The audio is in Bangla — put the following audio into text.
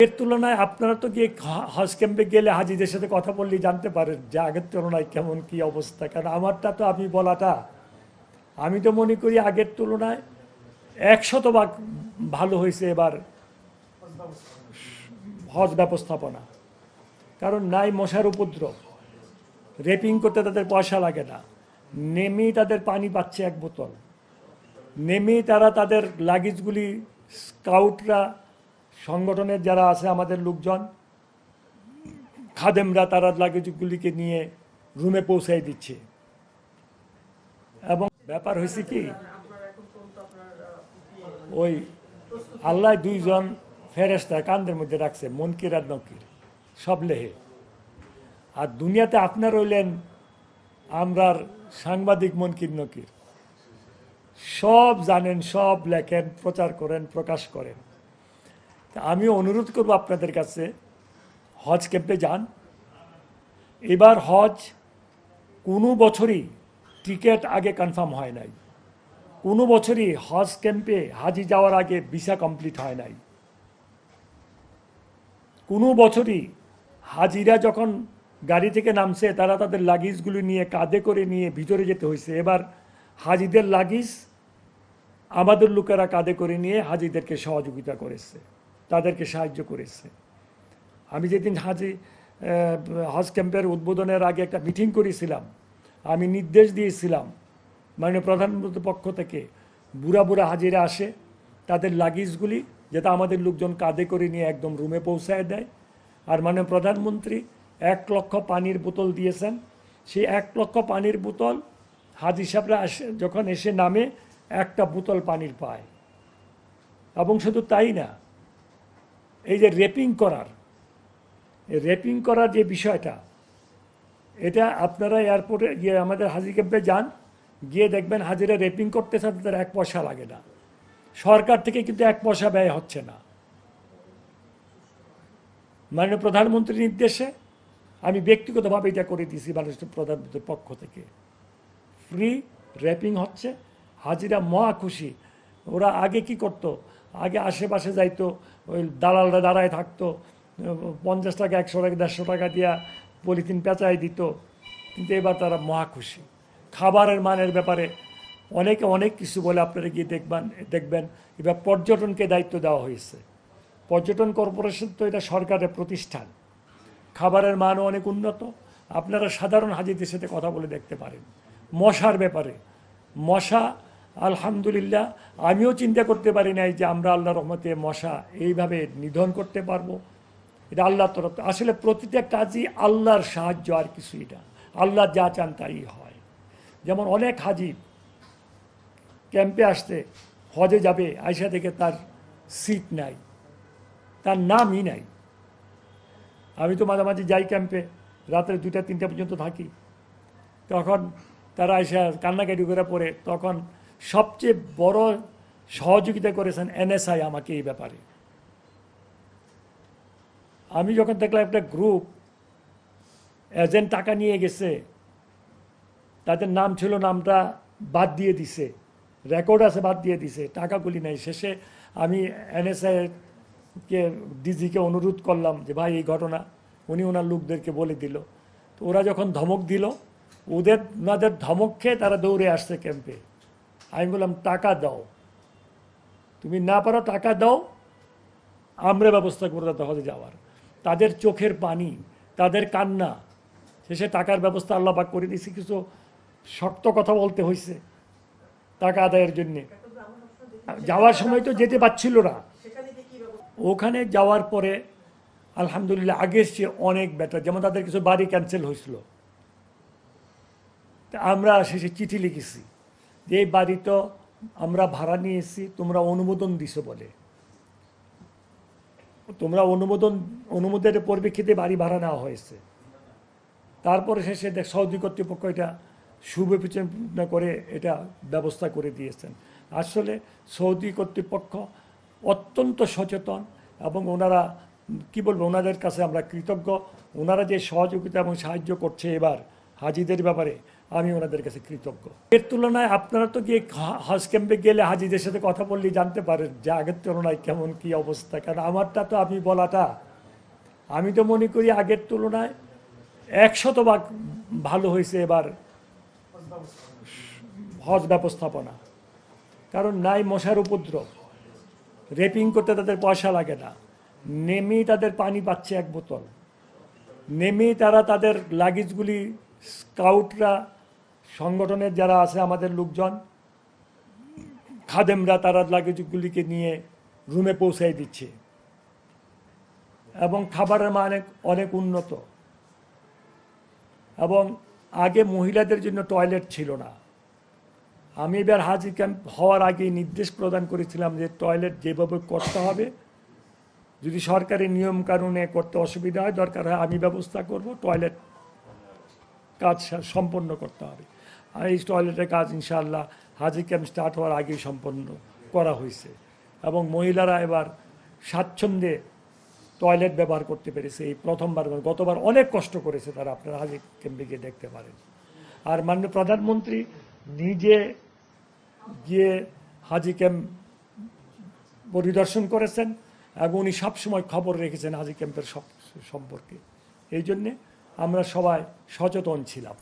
এর তুলনায় আপনারা তো গিয়ে হজ ক্যাম্পে গেলে হাজিদের সাথে কথা বললেই জানতে পারেন যে আগের তুলনায় কেমন কি অবস্থা। কারণ আমারটা তো আমি বলাটা, আমি তো মনে করি আগের তুলনায় 100 ভাগ ভালো হয়েছে এবার হজ ব্যবস্থাপনা। কারণ নাই মশার উপদ্রব, রেপিং করতে তাদের পয়সা লাগে না, নেমেই তাদের পানি পাচ্ছে 1 বোতল, নেমেই তারা তাদের লাগেজগুলি, স্কাউটরা, সংগঠনের যারা আছে আমাদের লোকজন, খাদেমরা, তারা লাগেজগুলিকে নিয়ে রুমে পৌঁছাই দিচ্ছে। এবং ব্যাপার হয়েছে কি, ওই আল্লাহ 2 জন ফেরেশতা কান্দের মধ্যে রাখছে, মুনকির আর নকির, সব লেহে। আর দুনিয়াতে আপনার রইলেন আমরার সাংবাদিক মুনকির নকির, সব জানেন, সব লেখেন, প্রচার করেন, প্রকাশ করেন। আমি অনুরোধ করব আপনাদের কাছে, হজ ক্যাম্পে যান। এবার হজ কোনো বছরই টিকিট আগে কনফার্ম হয় নাই, কোনো বছরই হজ ক্যাম্পে হাজি যাওয়ার আগে ভিসা কমপ্লিট হয় নাই, কোনো বছরই হাজিরা যখন গাড়ি থেকে নামছে তারা তাদের লাগেজগুলি নিয়ে কাঁধে করে নিয়ে ভিতরে যেতে হয়েছে। এবার হাজিদের লাগেজ আমাদের লোকেরা কাঁধে করে নিয়ে হাজিদেরকে সহযোগিতা করেছে, তাদেরকে সাহায্য করেছে। আমি যেদিন হজ ক্যাম্পের উদ্বোধনের আগে একটা মিটিং করেছিলাম, আমি নির্দেশ দিয়েছিলাম মাননীয় প্রধানমন্ত্রীর পক্ষ থেকে বুড়া বুড়া হাজিরা আসে, তাদের লাগেজগুলি যেটা আমাদের লোকজন কাঁধে করে নিয়ে একদম রুমে পৌঁছায় দেয়। আর মাননীয় প্রধানমন্ত্রী 1 লক্ষ পানির বোতল দিয়েছেন, সেই 1 লক্ষ পানির বোতল হাজি সাহেবরা যখন এসে নামে 1টা বোতল পানির পায়। এবং শুধু তাই না, এই যে রেপিং করার যে বিষয়টা, এটা আপনারা এয়ারপোর্টে গিয়ে আমাদের হাজি ক্যাম্পে যান, গিয়ে দেখবেন হাজিরা রেপিং করতেছে, তাদের 1 পয়সা লাগে না। সরকার থেকে কিন্তু 1 পয়সা ব্যয় হচ্ছে না। মাননীয় প্রধানমন্ত্রীর নির্দেশে আমি ব্যক্তিগতভাবে এটা করে দিয়েছি, মাননীয় প্রধানমন্ত্রীর পক্ষ থেকে ফ্রি র্যাপিং হচ্ছে। হাজিরা মহা খুশি। ওরা আগে কি করত, আগে আশেপাশে যাইতো, ওই দালালরা দাঁড়ায় থাকতো, 50 টাকা 100 টাকা 150 টাকা দিয়া পলিথিন পেঁচাই দিত। কিন্তু এবার তারা মহা খুশি। খাবারের মানের ব্যাপারে অনেকে অনেক কিছু বলে, আপনারা গিয়ে দেখবেন। এবার পর্যটনকে দায়িত্ব দেওয়া হয়েছে। পর্যটন কর্পোরেশন তো এটা সরকারের প্রতিষ্ঠান, খাবারের মানও অনেক উন্নত। আপনারা সাধারণ হাজিদের সাথে কথা বলে দেখতে পারেন। মশার ব্যাপারে, মশা আলহামদুলিল্লাহ আমিও চিন্তা করতে পারি নাই যে আমরা আল্লাহর রহমতে মশা এইভাবে নিধন করতে পারবো। এটা আল্লাহর তরফ। আসলে প্রতিটা কাজই আল্লাহর সাহায্য, আর কিছুই না। আল্লাহ যা চান তাই হয়। যেমন অনেক হাজি ক্যাম্পে আসতে, হজে যাবে, আয়সা থেকে তার সিট নাই, তার নামই নাই। আমি তো মাঝে মাঝে যাই ক্যাম্পে, রাত্রে 2টা 3টা পর্যন্ত থাকি। তখন তারা এসে কান্নাকাটি করে পড়ে। তখন সবচেয়ে বড় সহযোগিতা করেছেন এনএসআই আমাকে এই ব্যাপারে। আমি যখন দেখলাম একটা গ্রুপ এজেন্ট টাকা নিয়ে গেছে, তাদের নাম ছিল, নামটা বাদ দিয়ে দিছে, রেকর্ড আছে বাদ দিয়ে দিছে, টাকাগুলি নেই। শেষে আমি এনএসআইকে ডিজিকে অনুরোধ করলাম যে ভাই এই ঘটনা, উনি ওনার লোকদেরকে বলে দিল। তো ওরা যখন ধমক দিল, ওনাদের ধমক খেয়ে তারা দৌড়ে আসছে ক্যাম্পে। আমি বললাম টাকা দাও, তুমি না পারো টাকা দাও, আমরা ব্যবস্থা করে দিতে হজে যাওয়ার। তাদের চোখের পানি, তাদের কান্না, শেষে টাকার ব্যবস্থা আল্লাহ পাক করে দিয়েছি। কিছু শক্ত কথা বলতে হয়েছে টাকা আদায়ের জন্যে। যাওয়ার সময় তো যেতে পারছিল না। ওখানে যাওয়ার পরে আলহামদুলিল্লাহ আগের চেয়ে অনেক বেটার। যেমন তাদের কিছু বাড়ি ক্যান্সেল হয়েছিল, তা আমরা শেষে চিঠি লিখেছি যে এই বাড়ি তো আমরা ভাড়া নিয়েছি, তোমরা অনুমোদন দিছো বলে, তোমরা অনুমোদনের পরিপ্রেক্ষিতে বাড়ি ভাড়া নেওয়া হয়েছে। তারপরে শেষে সৌদি কর্তৃপক্ষ এটা সুবিবেচনা করে এটা ব্যবস্থা করে দিয়েছেন। আসলে সৌদি কর্তৃপক্ষ অত্যন্ত সচেতন, এবং ওনারা কি বলবো, ওনাদের কাছে আমরা কৃতজ্ঞ। ওনারা যে সহযোগিতা এবং সাহায্য করছে এবার হাজিদের ব্যাপারে, আমি ওনাদের কাছে কৃতজ্ঞ। এর তুলনায় আপনারা তো গিয়ে হজ ক্যাম্পে গেলে হাজিদের সাথে কথা বললেই জানতে পারেন যে আগের তুলনায় কেমন কি অবস্থা। কারণ আমারটা তো আমি বলাটা, আমি তো মনে করি আগের তুলনায় 100 ভাগ ভালো হয়েছে এবার হজ ব্যবস্থাপনা। কারণ নাই মশার উপদ্রব, রেপিং করতে তাদের পয়সা লাগে না, নেমেই তাদের পানি পাচ্ছে 1 বোতল, নেমেই তারা তাদের লাগেজগুলি, স্কাউটরা, সংগঠনের যারা আছে আমাদের লোকজন, খাদেমরা, তারা লাগেজগুলিকে নিয়ে রুমে পৌঁছাই দিচ্ছে এবং খাবারের মান অনেক উন্নত। এবং আগে মহিলাদের জন্য টয়লেট ছিল না। আমি এবার হাজি ক্যাম্প হওয়ার আগে নির্দেশ প্রদান করেছিলাম যে টয়লেট যেভাবে করতে হবে, যদি সরকারি নিয়ম কানুনে করতে অসুবিধা হয়, দরকার হয় আমি ব্যবস্থা করব, টয়লেট কাজ সম্পন্ন করতে হবে। আর এই টয়লেটের কাজ ইনশাআল্লাহ হাজি ক্যাম্প স্টার্ট হওয়ার আগেই সম্পন্ন করা হয়েছে এবং মহিলারা এবার স্বাচ্ছন্দ্যে টয়লেট ব্যবহার করতে পেরেছে এই প্রথমবার। গতবার অনেক কষ্ট করেছে তারা, আপনারা হাজি ক্যাম্পে গিয়ে দেখতে পারেন। আর মাননীয় প্রধানমন্ত্রী নিজে গিয়ে হাজি ক্যাম্প পরিদর্শন করেছেন এবং উনি সবসময় খবর রেখেছেন হাজি ক্যাম্পের সম্পর্কে। এই জন্যে আমরা সবাই সচেতন ছিলাম।